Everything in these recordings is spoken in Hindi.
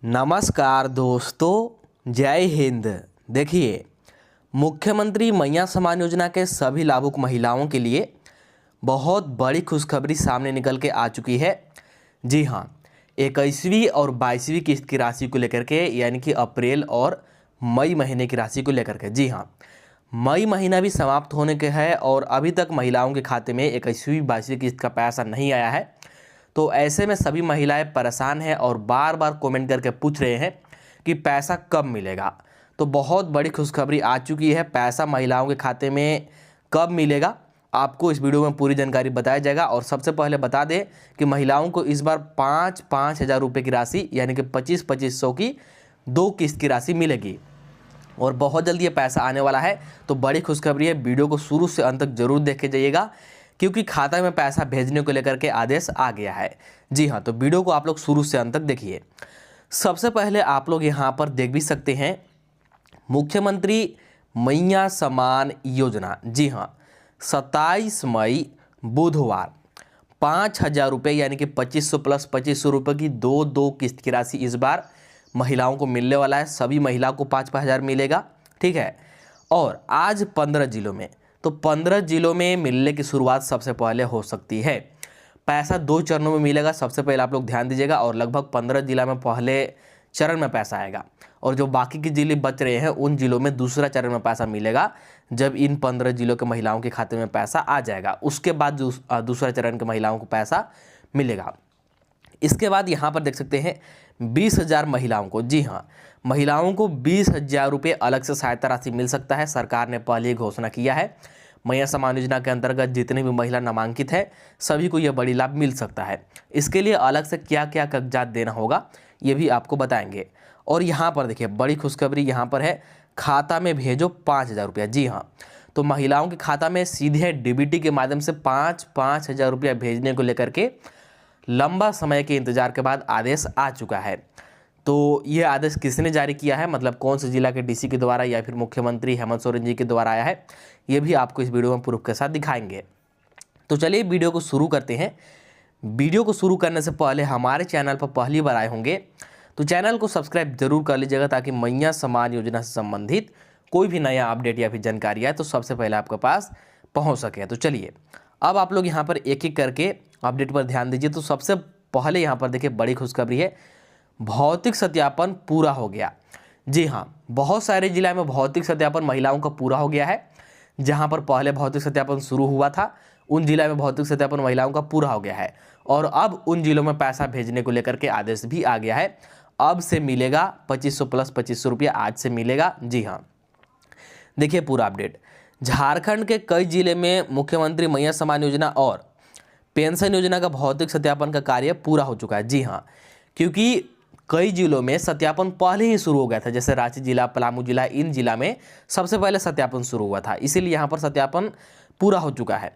नमस्कार दोस्तों, जय हिंद। देखिए, मुख्यमंत्री मैया सम्मान योजना के सभी लाभुक महिलाओं के लिए बहुत बड़ी खुशखबरी सामने निकल के आ चुकी है। जी हाँ, 21वीं और 22वीं किस्त की राशि को लेकर के, यानी कि अप्रैल और मई महीने की राशि को लेकर के। जी हाँ, मई महीना भी समाप्त होने के है और अभी तक महिलाओं के खाते में 21वीं 22वीं किस्त का पैसा नहीं आया है। तो ऐसे में सभी महिलाएं परेशान हैं और बार बार कमेंट करके पूछ रहे हैं कि पैसा कब मिलेगा। तो बहुत बड़ी खुशखबरी आ चुकी है। पैसा महिलाओं के खाते में कब मिलेगा, आपको इस वीडियो में पूरी जानकारी बताया जाएगा। और सबसे पहले बता दें कि महिलाओं को इस बार 5-5 हज़ार रुपये की राशि, यानी कि 25-25 की 2 किस्त की राशि मिलेगी और बहुत जल्दी ये पैसा आने वाला है। तो बड़ी खुशखबरी है, वीडियो को शुरू से अंत तक जरूर देख के जाइएगा क्योंकि खाता में पैसा भेजने को लेकर के आदेश आ गया है। जी हाँ, तो वीडियो को आप लोग शुरू से अंत तक देखिए। सबसे पहले आप लोग यहाँ पर देख भी सकते हैं मुख्यमंत्री मैया सम्मान योजना। जी हाँ, 27 मई बुधवार 5,000 रुपये, यानी कि 2500 प्लस 2500 रुपये की दो किस्त की राशि इस बार महिलाओं को मिलने वाला है। सभी महिलाओं को 5-5 हज़ार मिलेगा, ठीक है। और आज 15 जिलों में, तो 15 जिलों में मिलने की शुरुआत सबसे पहले हो सकती है। पैसा 2 चरणों में मिलेगा, सबसे पहले आप लोग ध्यान दीजिएगा। और लगभग 15 जिला में पहले चरण में पैसा आएगा और जो बाकी के जिले बच रहे हैं उन जिलों में दूसरा चरण में पैसा मिलेगा। जब इन 15 जिलों के महिलाओं के खाते में पैसा आ जाएगा उसके बाद दूसरा चरण के महिलाओं को पैसा मिलेगा। इसके बाद यहाँ पर देख सकते हैं 20,000 महिलाओं को, जी हाँ, महिलाओं को 20,000 रुपये अलग से सहायता राशि मिल सकता है। सरकार ने पहले ही घोषणा किया है, मैया सम्मान योजना के अंतर्गत जितने भी महिला नामांकित है सभी को यह बड़ी लाभ मिल सकता है। इसके लिए अलग से क्या क्या कागजात देना होगा ये भी आपको बताएंगे। और यहाँ पर देखिए बड़ी खुशखबरी यहाँ पर है, खाता में भेजो 5,000 रुपया। जी हाँ, तो महिलाओं के खाता में सीधे डीबीटी के माध्यम से 5-5 हज़ार रुपया भेजने को लेकर के लंबा समय के इंतजार के बाद आदेश आ चुका है। तो ये आदेश किसने जारी किया है, मतलब कौन से जिला के डीसी के द्वारा या फिर मुख्यमंत्री हेमंत सोरेन जी के द्वारा आया है, ये भी आपको इस वीडियो में प्रूफ के साथ दिखाएंगे। तो चलिए वीडियो को शुरू करते हैं। वीडियो को शुरू करने से पहले हमारे चैनल पर पहली बार आए होंगे तो चैनल को सब्सक्राइब जरूर कर लीजिएगा ताकि मैया सम्मान योजना से संबंधित कोई भी नया अपडेट या फिर जानकारी आए तो सबसे पहले आपके पास पहुँच सके। तो चलिए अब आप लोग यहाँ पर एक एक करके अपडेट पर ध्यान दीजिए। तो सबसे पहले यहाँ पर देखिए बड़ी खुशखबरी है, भौतिक सत्यापन पूरा हो गया। जी हाँ, बहुत सारे जिला में भौतिक सत्यापन महिलाओं का पूरा हो गया है। जहाँ पर पहले भौतिक सत्यापन शुरू हुआ था उन जिला में भौतिक सत्यापन महिलाओं का पूरा हो गया है और अब उन जिलों में पैसा भेजने को लेकर के आदेश भी आ गया है। अब से मिलेगा 2500 प्लस 2500 रुपया, आज से मिलेगा। जी हाँ, देखिए पूरा अपडेट। झारखंड के कई जिले में मुख्यमंत्री मैया सम्मान योजना और पेंशन योजना का भौतिक सत्यापन का कार्य पूरा हो चुका है। जी हाँ, क्योंकि कई जिलों में सत्यापन पहले ही शुरू हो गया था, जैसे रांची जिला, पलामू जिला, इन जिला में सबसे पहले सत्यापन शुरू हुआ था, इसीलिए यहाँ पर सत्यापन पूरा हो चुका है।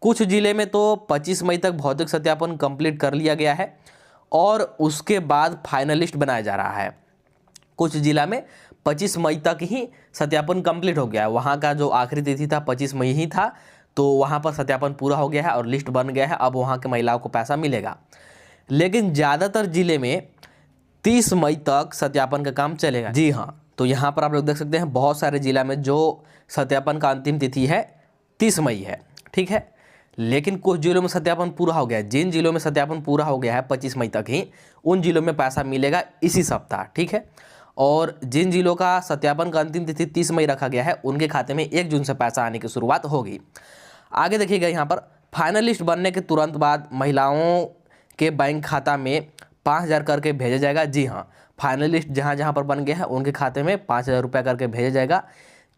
कुछ जिले में तो 25 मई तक भौतिक सत्यापन कंप्लीट कर लिया गया है और उसके बाद फाइनलिस्ट बनाया जा रहा है। कुछ जिला में 25 मई तक ही सत्यापन कंप्लीट हो गया है, वहाँ का जो आखिरी तिथि था 25 मई ही था, तो वहाँ पर सत्यापन पूरा हो गया है और लिस्ट बन गया है। अब वहाँ के महिलाओं को पैसा मिलेगा। लेकिन ज़्यादातर जिले में 30 मई तक सत्यापन का काम चलेगा। जी हाँ, तो यहाँ पर आप लोग देख सकते हैं बहुत सारे जिला में जो सत्यापन का अंतिम तिथि है 30 मई है, ठीक है। लेकिन कुछ जिलों में सत्यापन पूरा हो गया है। जिन जिलों में सत्यापन पूरा हो गया है 25 मई तक ही, उन जिलों में पैसा मिलेगा इसी सप्ताह, ठीक है। और जिन जिलों का सत्यापन का अंतिम तिथि 30 मई रखा गया है उनके खाते में 1 जून से पैसा आने की शुरुआत होगी। आगे देखिएगा यहाँ पर फाइनलिस्ट बनने के तुरंत बाद महिलाओं के बैंक खाता में 5,000 करके भेजा जाएगा। जी हाँ, फाइनलिस्ट जहाँ जहाँ पर बन गया है उनके खाते में 5,000 रुपया करके भेजा जाएगा,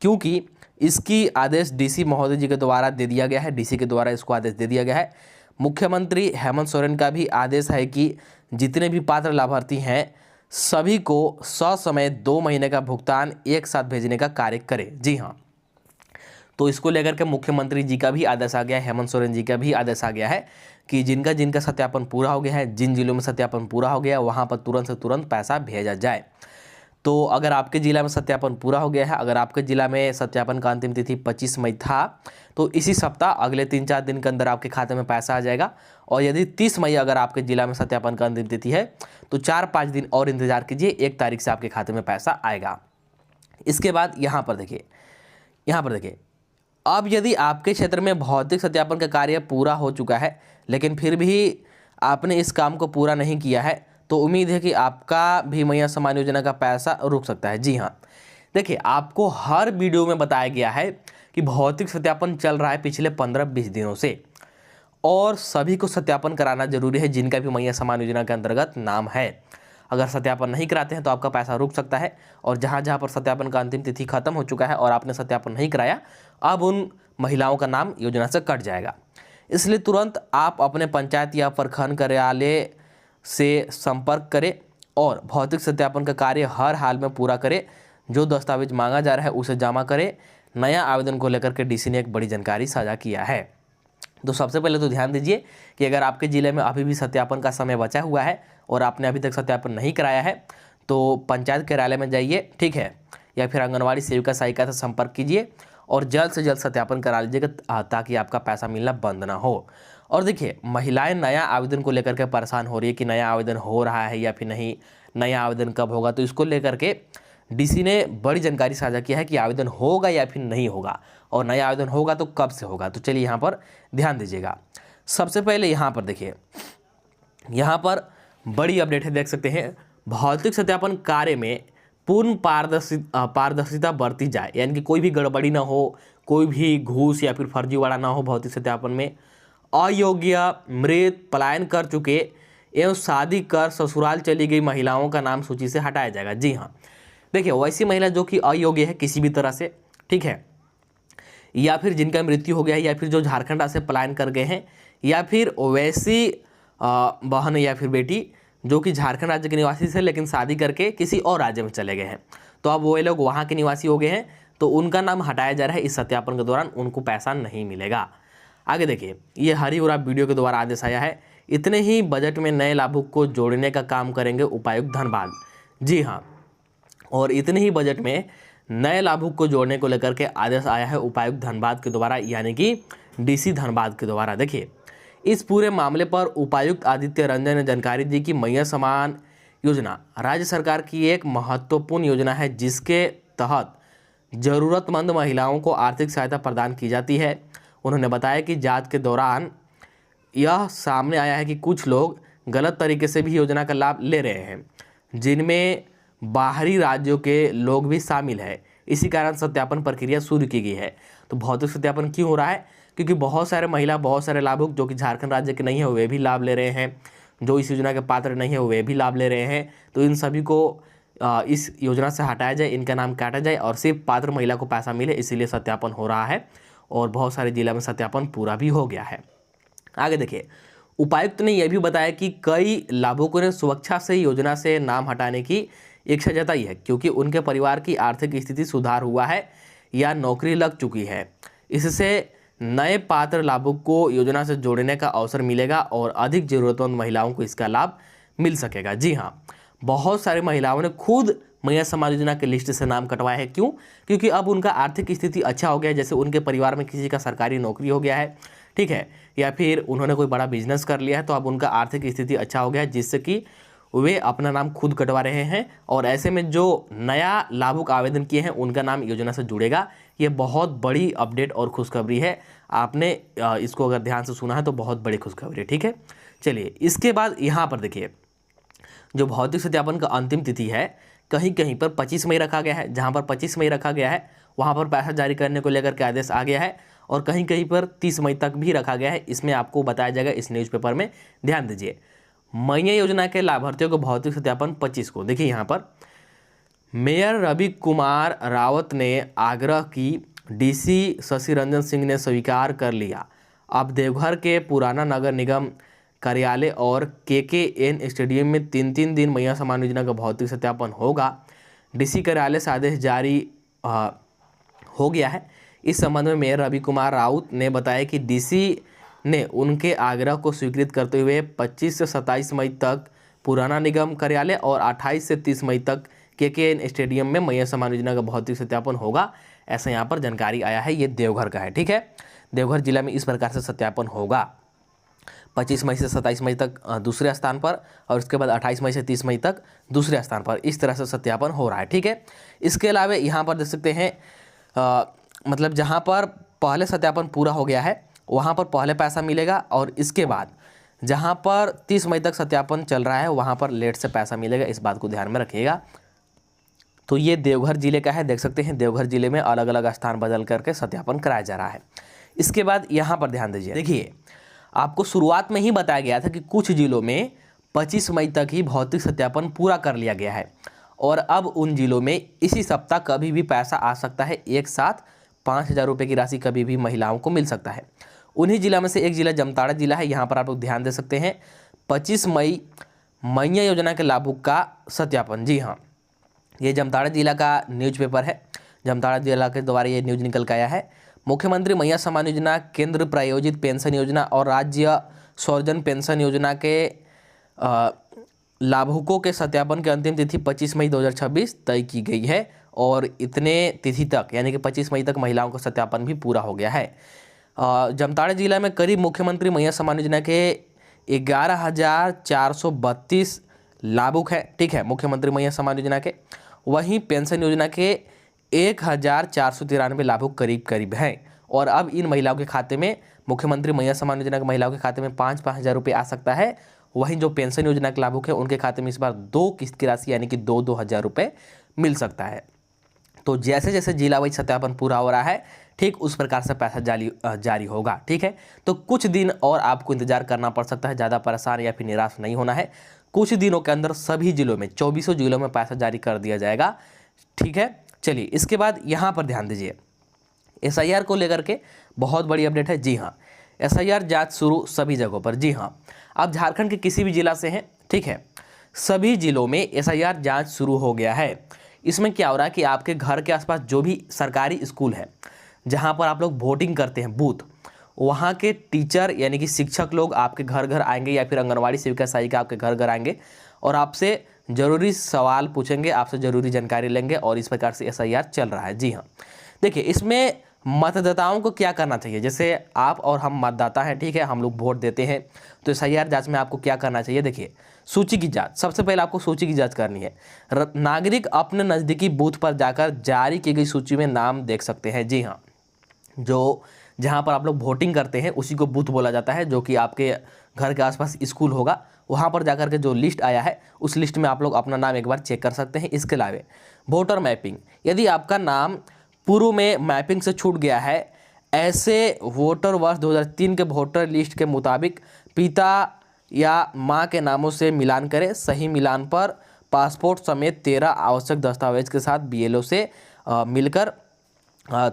क्योंकि इसकी आदेश डीसी महोदय जी के द्वारा दे दिया गया है। डीसी के द्वारा इसको आदेश दे दिया गया है। मुख्यमंत्री हेमंत सोरेन का भी आदेश है कि जितने भी पात्र लाभार्थी हैं सभी को ससमय 2 महीने का भुगतान एक साथ भेजने का कार्य करें। जी हाँ, तो इसको लेकर के मुख्यमंत्री जी का भी आदेश आ गया है, हेमंत सोरेन जी का भी आदेश आ गया है कि जिनका जिनका सत्यापन पूरा हो गया है, जिन जिलों में सत्यापन पूरा हो गया है वहाँ पर तुरंत से तुरंत पैसा भेजा जाए। तो अगर आपके ज़िला में सत्यापन पूरा हो गया है, अगर आपके ज़िला में सत्यापन का अंतिम तिथि 25 मई था, तो इसी सप्ताह अगले 3-4 दिन के अंदर आपके खाते में पैसा आ जाएगा। और यदि 30 मई अगर आपके ज़िला में सत्यापन का अंतिम तिथि है तो 4-5 दिन और इंतजार कीजिए, 1 तारीख से आपके खाते में पैसा आएगा। इसके बाद यहाँ पर देखिए, अब यदि आपके क्षेत्र में भौतिक सत्यापन का कार्य पूरा हो चुका है लेकिन फिर भी आपने इस काम को पूरा नहीं किया है, तो उम्मीद है कि आपका भी मैया सम्मान योजना का पैसा रुक सकता है। जी हाँ, देखिए आपको हर वीडियो में बताया गया है कि भौतिक सत्यापन चल रहा है पिछले 15-20 दिनों से, और सभी को सत्यापन कराना जरूरी है जिनका भी मैया सम्मान योजना के अंतर्गत नाम है। अगर सत्यापन नहीं कराते हैं तो आपका पैसा रुक सकता है, और जहाँ जहाँ पर सत्यापन का अंतिम तिथि खत्म हो चुका है और आपने सत्यापन नहीं कराया, अब उन महिलाओं का नाम योजना से कट जाएगा। इसलिए तुरंत आप अपने पंचायत या प्रखंड कार्यालय से संपर्क करें और भौतिक सत्यापन का कार्य हर हाल में पूरा करें। जो दस्तावेज मांगा जा रहा है उसे जमा करें। नया आवेदन को लेकर के डीसी ने एक बड़ी जानकारी साझा किया है। तो सबसे पहले तो ध्यान दीजिए कि अगर आपके ज़िले में अभी भी सत्यापन का समय बचा हुआ है और आपने अभी तक सत्यापन नहीं कराया है तो पंचायत कार्यालय में जाइए, ठीक है, या फिर आंगनवाड़ी सेविका सहायिका से संपर्क कीजिए और जल्द से जल्द सत्यापन करा लीजिएगा ताकि आपका पैसा मिलना बंद ना हो। और देखिए, महिलाएं नया आवेदन को लेकर के परेशान हो रही है कि नया आवेदन हो रहा है या फिर नहीं, नया आवेदन कब होगा। तो इसको लेकर के डीसी ने बड़ी जानकारी साझा किया है कि आवेदन होगा या फिर नहीं होगा, और नया आवेदन होगा तो कब से होगा। तो चलिए यहाँ पर ध्यान दीजिएगा। सबसे पहले यहाँ पर देखिए, यहाँ पर बड़ी अपडेट है, देख सकते हैं, भौतिक सत्यापन कार्य में पूर्ण पारदर्शिता बरती जाए, यानी कि कोई भी गड़बड़ी ना हो, कोई भी घूस या फिर फर्जीवाड़ा ना हो। भौतिक सत्यापन में अयोग्य, मृत, पलायन कर चुके एवं शादी कर ससुराल चली गई महिलाओं का नाम सूची से हटाया जाएगा। जी हाँ, देखिए वैसी महिला जो कि अयोग्य है किसी भी तरह से, ठीक है, या फिर जिनका मृत्यु हो गया है, या फिर जो झारखंड से पलायन कर गए हैं, या फिर वैसी बहन या फिर बेटी जो कि झारखंड राज्य के निवासी थे लेकिन शादी करके किसी और राज्य में चले गए हैं, तो अब वो लोग वहाँ के निवासी हो गए हैं, तो उनका नाम हटाया जा रहा है। इस सत्यापन के दौरान उनको पैसा नहीं मिलेगा। आगे देखिए, ये हरी उराव वीडियो के द्वारा आदेश आया है। इतने ही बजट में नए लाभुक को जोड़ने का काम करेंगे उपायुक्त धनबाद। जी हाँ, और इतने ही बजट में नए लाभुक को जोड़ने को लेकर के आदेश आया है उपायुक्त धनबाद के द्वारा, यानी कि डीसी धनबाद के द्वारा। देखिए, इस पूरे मामले पर उपायुक्त आदित्य रंजन ने जानकारी दी कि मैया सम्मान योजना राज्य सरकार की एक महत्वपूर्ण योजना है जिसके तहत जरूरतमंद महिलाओं को आर्थिक सहायता प्रदान की जाती है। उन्होंने बताया कि जांच के दौरान यह सामने आया है कि कुछ लोग गलत तरीके से भी योजना का लाभ ले रहे हैं, जिनमें बाहरी राज्यों के लोग भी शामिल है। इसी कारण सत्यापन प्रक्रिया शुरू की गई है। तो भौतिक सत्यापन क्यों हो रहा है? क्योंकि बहुत सारे महिला, बहुत सारे लाभुक जो कि झारखंड राज्य के नहीं है वे भी लाभ ले रहे हैं, जो इस योजना के पात्र नहीं है वे भी लाभ ले रहे हैं। तो इन सभी को इस योजना से हटाया जाए, इनका नाम काटा जाए और सिर्फ पात्र महिला को पैसा मिले, इसीलिए सत्यापन हो रहा है। और बहुत सारे जिला में सत्यापन पूरा भी हो गया है। आगे देखिए, उपायुक्त ने यह भी बताया कि कई लाभुकों ने सुरक्षा से योजना से नाम हटाने की इच्छा जताई है क्योंकि उनके परिवार की आर्थिक स्थिति सुधार हुआ है या नौकरी लग चुकी है। इससे नए पात्र लाभुक को योजना से जोड़ने का अवसर मिलेगा और अधिक जरूरतमंद महिलाओं को इसका लाभ मिल सकेगा। जी हाँ, बहुत सारी महिलाओं ने खुद मैया सम्मान योजना के लिस्ट से नाम कटवाया है। क्यों? क्योंकि अब उनका आर्थिक स्थिति अच्छा हो गया है। जैसे उनके परिवार में किसी का सरकारी नौकरी हो गया है, ठीक है, या फिर उन्होंने कोई बड़ा बिजनेस कर लिया है, तो अब उनका आर्थिक स्थिति अच्छा हो गया है जिससे कि वे अपना नाम खुद कटवा रहे हैं। और ऐसे में जो नया लाभुक आवेदन किए हैं उनका नाम योजना से जुड़ेगा। ये बहुत बड़ी अपडेट और खुशखबरी है। आपने इसको अगर ध्यान से सुना है तो बहुत बड़ी खुशखबरी है, ठीक है। चलिए, इसके बाद यहाँ पर देखिए, जो भौतिक सत्यापन का अंतिम तिथि है कहीं कहीं पर 25 मई रखा गया है। जहाँ पर 25 मई रखा गया है वहाँ पर पैसा जारी करने को लेकर के आदेश आ गया है, और कहीं कहीं पर 30 मई तक भी रखा गया है। इसमें आपको बताया जाएगा इस न्यूज़पेपर में, ध्यान दीजिए। मैया योजना के लाभार्थियों को भौतिक सत्यापन 25 को। देखिए, यहाँ पर मेयर रवि कुमार रावत ने आग्रह की, डीसी शशि रंजन सिंह ने स्वीकार कर लिया। अब देवघर के पुराना नगर निगम कार्यालय और KKN स्टेडियम में 3-3 दिन मैया सम्मान योजना का भौतिक सत्यापन होगा। डीसी कार्यालय से आदेश जारी हो गया है। इस संबंध में मेयर रवि कुमार राउत ने बताया कि डीसी ने उनके आग्रह को स्वीकृत करते हुए 25 से 27 मई तक पुराना निगम कार्यालय और 28 से 30 मई तक के स्टेडियम में मैया सम्मान योजना का भौतिक सत्यापन होगा, ऐसा यहाँ पर जानकारी आया है। ये देवघर का है, ठीक है। देवघर जिला में इस प्रकार से सत्यापन होगा। 25 मई से 27 मई तक दूसरे स्थान पर, और उसके बाद 28 मई से 30 मई तक दूसरे स्थान पर, इस तरह से सत्यापन हो रहा है, ठीक है। इसके अलावा यहाँ पर देख सकते हैं मतलब जहाँ पर पहले सत्यापन पूरा हो गया है वहाँ पर पहले पैसा मिलेगा, और इसके बाद जहाँ पर 30 मई तक सत्यापन चल रहा है वहाँ पर लेट से पैसा मिलेगा। इस बात को ध्यान में रखिएगा। तो ये देवघर जिले का है, देख सकते हैं देवघर जिले में अलग अलग स्थान बदल करके सत्यापन कराया जा रहा है। इसके बाद यहाँ पर ध्यान दीजिए, देखिए आपको शुरुआत में ही बताया गया था कि कुछ जिलों में 25 मई तक ही भौतिक सत्यापन पूरा कर लिया गया है, और अब उन जिलों में इसी सप्ताह कभी भी पैसा आ सकता है। एक साथ 5,000 रुपये की राशि कभी भी महिलाओं को मिल सकता है। उन्हीं जिला में से एक जिला जामताड़ा जिला है। यहाँ पर आप लोग ध्यान दे सकते हैं 25 मई मैया योजना के लाभुक का सत्यापन। जी हाँ, ये जामताड़ा जिला का न्यूज़पेपर है, जामताड़ा जिला के द्वारा ये न्यूज़ निकल के आया है। मुख्यमंत्री मैया सम्मान योजना, केंद्र प्रायोजित पेंशन योजना और राज्य सौजन पेंशन योजना के लाभुकों के सत्यापन की अंतिम तिथि 25 मई 2026 तय की गई है, और इतने तिथि तक यानी कि 25 मई तक महिलाओं का सत्यापन भी पूरा हो गया है। जामताड़ा जिला में करीब मुख्यमंत्री मैया सम्मान योजना के 11,432 लाभुक है, ठीक है, मुख्यमंत्री मैया सम्मान योजना के। वहीं पेंशन योजना के 1,493 लाभुक करीब हैं, और अब इन महिलाओं के खाते में, मुख्यमंत्री मैया सम्मान योजना के महिलाओं के खाते में 5-5 हज़ार रुपये आ सकता है। वहीं जो पेंशन योजना के लाभुक है उनके खाते में इस बार 2 किस्त की राशि यानी कि 2-2 हज़ार रुपये मिल सकता है। तो जैसे जैसे जिला वाइज सत्यापन पूरा हो रहा है, ठीक उस प्रकार से पैसा जारी होगा, ठीक है। तो कुछ दिन और आपको इंतजार करना पड़ सकता है, ज़्यादा परेशान या फिर निराश नहीं होना है। कुछ दिनों के अंदर सभी जिलों में 24 जिलों में पैसा जारी कर दिया जाएगा, ठीक है। चलिए इसके बाद यहाँ पर ध्यान दीजिए, SIR को लेकर के बहुत बड़ी अपडेट है। जी हाँ, SIR जांच शुरू सभी जगहों पर। जी हाँ, आप झारखंड के किसी भी जिला से हैं, ठीक है, सभी जिलों में SIR जांच शुरू हो गया है। इसमें क्या हो रहा है कि आपके घर के आसपास जो भी सरकारी स्कूल है जहाँ पर आप लोग वोटिंग करते हैं बूथ, वहाँ के टीचर यानी कि शिक्षक लोग आपके घर घर आएंगे, या फिर आंगनवाड़ी सेविका सहायिका आपके घर घर आएंगे और आपसे ज़रूरी सवाल पूछेंगे, आपसे ज़रूरी जानकारी लेंगे, और इस प्रकार से SIR चल रहा है। जी हाँ, देखिए इसमें मतदाताओं को क्या करना चाहिए, जैसे आप और हम मतदाता हैं, ठीक है, हम लोग वोट देते हैं, तो SIR जांच में आपको क्या करना चाहिए। देखिए सूची की जांच, सबसे पहले आपको सूची की जांच करनी है। नागरिक अपने नज़दीकी बूथ पर जाकर जारी की गई सूची में नाम देख सकते हैं। जी हाँ, जो जहाँ पर आप लोग वोटिंग करते हैं उसी को बूथ बोला जाता है, जो कि आपके घर के आसपास स्कूल होगा, वहाँ पर जाकर के जो लिस्ट आया है उस लिस्ट में आप लोग अपना नाम एक बार चेक कर सकते हैं। इसके अलावा वोटर मैपिंग, यदि आपका नाम पूर्व में मैपिंग से छूट गया है, ऐसे वोटर वर्ष 2003 के वोटर लिस्ट के मुताबिक पिता या मां के नामों से मिलान करें। सही मिलान पर पासपोर्ट समेत 13 आवश्यक दस्तावेज के साथ BLO से मिलकर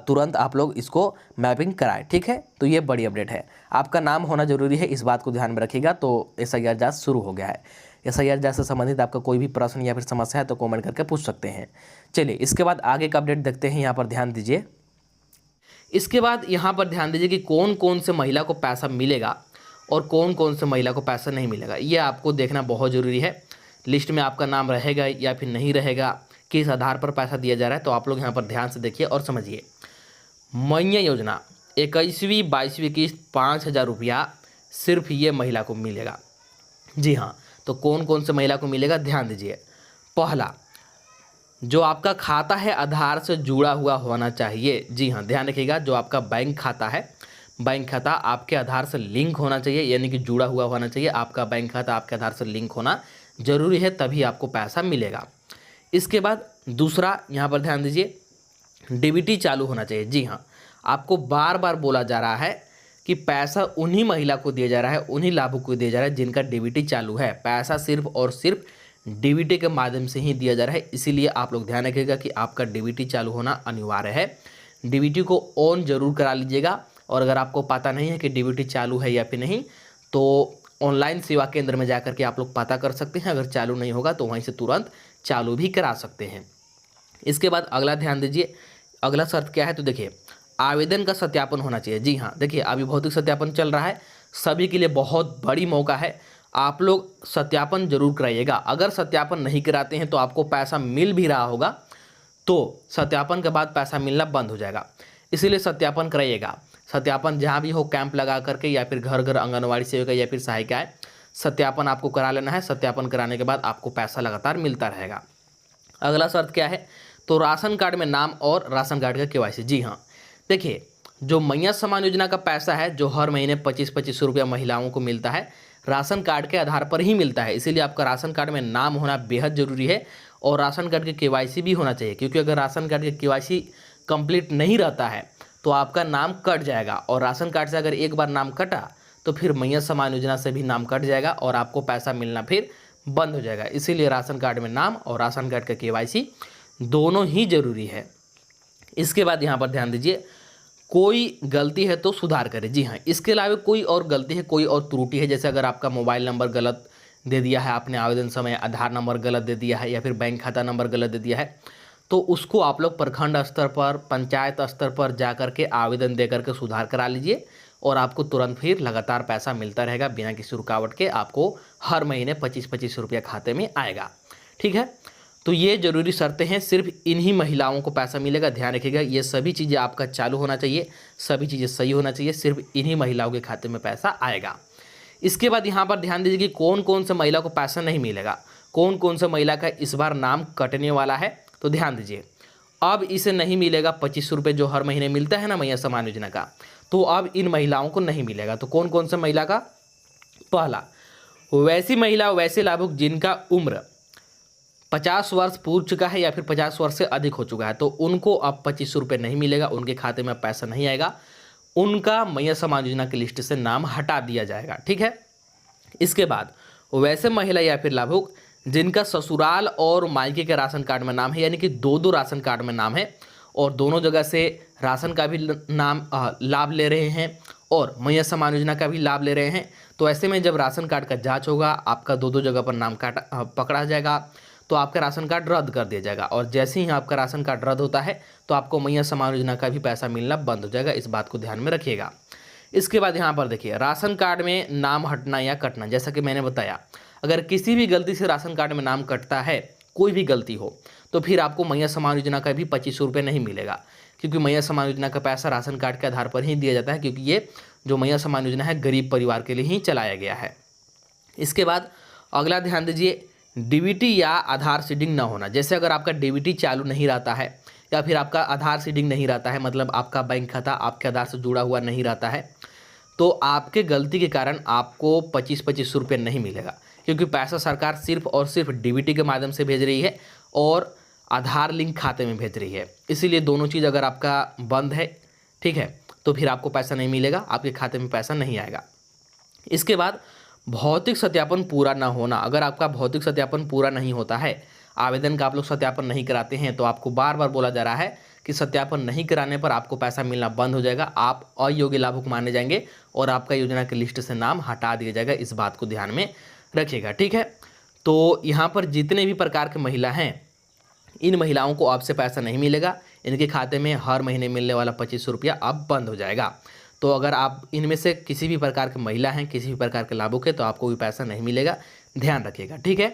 तुरंत आप लोग इसको मैपिंग कराएं, ठीक है। तो ये बड़ी अपडेट है, आपका नाम होना जरूरी है, इस बात को ध्यान में रखिएगा। तो SIR जांच शुरू हो गया है। SIR जांच से संबंधित आपका कोई भी प्रश्न या फिर समस्या है तो कमेंट करके पूछ सकते हैं। चलिए इसके बाद आगे का अपडेट देखते हैं, यहाँ पर ध्यान दीजिए। इसके बाद यहाँ पर ध्यान दीजिए कि कौन कौन से महिला को पैसा मिलेगा और कौन कौन से महिला को पैसा नहीं मिलेगा, ये आपको देखना बहुत ज़रूरी है। लिस्ट में आपका नाम रहेगा या फिर नहीं रहेगा, किस आधार पर पैसा दिया जा रहा है, तो आप लोग यहाँ पर ध्यान से देखिए और समझिए। मैया योजना 21वीं 22वीं किस्त 5,000 रुपया सिर्फ ये महिला को मिलेगा। जी हाँ, तो कौन कौन से महिला को मिलेगा ध्यान दीजिए। पहला, जो आपका खाता है आधार से जुड़ा हुआ होना चाहिए। जी हाँ, ध्यान रखिएगा, जो आपका बैंक खाता है, बैंक खाता आपके आधार से लिंक होना चाहिए, यानी कि जुड़ा हुआ होना चाहिए। आपका बैंक खाता आपके आधार से लिंक होना जरूरी है, तभी आपको पैसा मिलेगा। इसके बाद दूसरा, यहाँ पर ध्यान दीजिए, DBT चालू होना चाहिए। जी हाँ, आपको बार बार बोला जा रहा है कि पैसा उन्हीं महिला को दिया जा रहा है, उन्हीं लाभुक को दिया जा रहा है जिनका DBT चालू है। पैसा सिर्फ और सिर्फ DBT के माध्यम से ही दिया जा रहा है, इसीलिए आप लोग ध्यान रखिएगा कि आपका DBT चालू होना अनिवार्य है। DBT को ऑन जरूर करा लीजिएगा, और अगर आपको पता नहीं है कि DBT चालू है या फिर नहीं, तो ऑनलाइन सेवा केंद्र में जाकर के आप लोग पता कर सकते हैं। अगर चालू नहीं होगा तो वहीं से तुरंत चालू भी करा सकते हैं। इसके बाद अगला ध्यान दीजिए, अगला शर्त क्या है, तो देखिए आवेदन का सत्यापन होना चाहिए। जी हाँ, देखिए अभी भौतिक सत्यापन चल रहा है, सभी के लिए बहुत बड़ी मौका है। आप लोग सत्यापन जरूर कराइएगा। अगर सत्यापन नहीं कराते हैं तो आपको पैसा मिल भी रहा होगा तो सत्यापन के बाद पैसा मिलना बंद हो जाएगा, इसीलिए सत्यापन कराइएगा। सत्यापन जहाँ भी हो कैंप लगा करके या फिर घर घर आंगनवाड़ी सेविका या फिर सहायिकाएँ, सत्यापन आपको करा लेना है। सत्यापन कराने के बाद आपको पैसा लगातार मिलता रहेगा। अगला शर्त क्या है, तो राशन कार्ड में नाम और राशन कार्ड का केवाईसी। जी हाँ, देखिए जो मैया सम्मान योजना का पैसा है जो हर महीने 25-25 रुपया महिलाओं को मिलता है, राशन कार्ड के आधार पर ही मिलता है। इसीलिए आपका राशन कार्ड में नाम होना बेहद ज़रूरी है और राशन कार्ड के केवाईसी भी होना चाहिए, क्योंकि अगर राशन कार्ड के केवाईसी कंप्लीट नहीं रहता है तो आपका नाम कट जाएगा और राशन कार्ड से अगर एक बार नाम कटा तो फिर मैया सम्मान योजना से भी नाम कट जाएगा और आपको पैसा मिलना फिर बंद हो जाएगा। इसीलिए राशन कार्ड में नाम और राशन कार्ड का केवाईसी दोनों ही जरूरी है। इसके बाद यहाँ पर ध्यान दीजिए, कोई गलती है तो सुधार करें। जी हाँ, इसके अलावा कोई और गलती है, कोई और त्रुटि है, जैसे अगर आपका मोबाइल नंबर गलत दे दिया है आपने आवेदन समय, आधार नंबर गलत दे दिया है या फिर बैंक खाता नंबर गलत दे दिया है, तो उसको आप लोग प्रखंड स्तर पर, पंचायत स्तर पर जा कर के आवेदन दे करके सुधार करा लीजिए और आपको तुरंत फिर लगातार पैसा मिलता रहेगा बिना किसी रुकावट के। आपको हर महीने 25-25 रुपया खाते में आएगा। ठीक है, तो ये जरूरी शर्तें हैं, सिर्फ इन्हीं महिलाओं को पैसा मिलेगा। ध्यान रखिएगा, ये सभी चीज़ें आपका चालू होना चाहिए, सभी चीज़ें सही होना चाहिए, सिर्फ इन्हीं महिलाओं के खाते में पैसा आएगा। इसके बाद यहाँ पर ध्यान दीजिए कि कौन कौन से महिला को पैसा नहीं मिलेगा, कौन कौन से महिला का इस बार नाम कटने वाला है। तो ध्यान दीजिए, अब इसे नहीं मिलेगा 25 रुपये जो हर महीने मिलता है ना मैया सम्मान योजना का, तो अब इन महिलाओं को नहीं मिलेगा। तो कौन कौन से महिला का, पहला वैसी महिला वैसे लाभुक जिनका उम्र 50 वर्ष पूर्व चुका है या फिर 50 वर्ष से अधिक हो चुका है, तो उनको अब 25 रुपये नहीं मिलेगा, उनके खाते में पैसा नहीं आएगा, उनका मैया सम्मान योजना की लिस्ट से नाम हटा दिया जाएगा। ठीक है, इसके बाद वैसे महिला या फिर लाभुक जिनका ससुराल और मायके के राशन कार्ड में नाम है, यानी कि दो राशन कार्ड में नाम है और दोनों जगह से राशन का भी नाम लाभ ले रहे हैं और मैया सम्मान योजना का भी लाभ ले रहे हैं, तो ऐसे में जब राशन कार्ड का जांच होगा आपका दो जगह पर नाम पकड़ा जाएगा तो आपका राशन कार्ड रद्द कर दिया जाएगा और जैसे ही आपका राशन कार्ड रद्द होता है तो आपको मैया सम्मान योजना का भी पैसा मिलना बंद हो जाएगा। इस बात को ध्यान में रखिएगा। इसके बाद यहाँ पर देखिए, राशन कार्ड में नाम हटना या कटना, जैसा कि मैंने बताया, अगर किसी भी गलती से राशन कार्ड में नाम कटता है, कोई भी गलती हो, तो फिर आपको मैया सम्मान योजना का भी 25 रुपये नहीं मिलेगा, क्योंकि मैया सम्मान योजना का पैसा राशन कार्ड के आधार पर ही दिया जाता है, क्योंकि ये जो मैया सम्मान योजना है गरीब परिवार के लिए ही चलाया गया है। इसके बाद अगला ध्यान दीजिए, डीबीटी या आधार सीडिंग ना होना। जैसे अगर आपका डीबीटी चालू नहीं रहता है या फिर आपका आधार सीडिंग नहीं रहता है, मतलब आपका बैंक खाता आपके आधार से जुड़ा हुआ नहीं रहता है, तो आपके गलती के कारण आपको 25-25 रुपये नहीं मिलेगा, क्योंकि पैसा सरकार सिर्फ और सिर्फ डीबीटी के माध्यम से भेज रही है और आधार लिंक खाते में भेज रही है। इसीलिए दोनों चीज़ अगर आपका बंद है, ठीक है, तो फिर आपको पैसा नहीं मिलेगा, आपके खाते में पैसा नहीं आएगा। इसके बाद भौतिक सत्यापन पूरा ना होना। अगर आपका भौतिक सत्यापन पूरा नहीं होता है, आवेदन का आप लोग सत्यापन नहीं कराते हैं, तो आपको बार बार बोला जा रहा है कि सत्यापन नहीं कराने पर आपको पैसा मिलना बंद हो जाएगा, आप अयोग्य लाभुक माने जाएंगे और आपका योजना की लिस्ट से नाम हटा दिया जाएगा। इस बात को ध्यान में रखिएगा। ठीक है, तो यहाँ पर जितने भी प्रकार की महिला हैं, इन महिलाओं को आपसे पैसा नहीं मिलेगा, इनके खाते में हर महीने मिलने वाला 25 रुपया अब बंद हो जाएगा। तो अगर आप इनमें से किसी भी प्रकार की महिला हैं, किसी भी प्रकार के लाभुक है, तो आपको भी पैसा नहीं मिलेगा, ध्यान रखिएगा। ठीक है,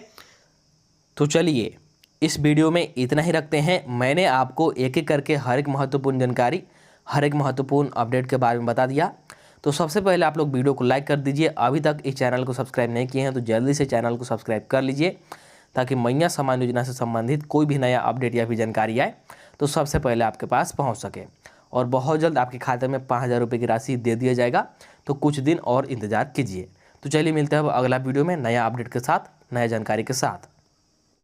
तो चलिए इस वीडियो में इतना ही रखते हैं। मैंने आपको एक एक करके हर एक महत्वपूर्ण जानकारी, हर एक महत्वपूर्ण अपडेट के बारे में बता दिया। तो सबसे पहले आप लोग वीडियो को लाइक कर दीजिए। अभी तक इस चैनल को सब्सक्राइब नहीं किए हैं तो जल्दी से चैनल को सब्सक्राइब कर लीजिए, ताकि मैया सम्मान योजना से संबंधित कोई भी नया अपडेट या फिर जानकारी आए तो सबसे पहले आपके पास पहुंच सके। और बहुत जल्द आपके खाते में 5000 रुपये की राशि दे दिया जाएगा, तो कुछ दिन और इंतज़ार कीजिए। तो चलिए मिलते हैं अब अगला वीडियो में नया अपडेट के साथ, नया जानकारी के साथ।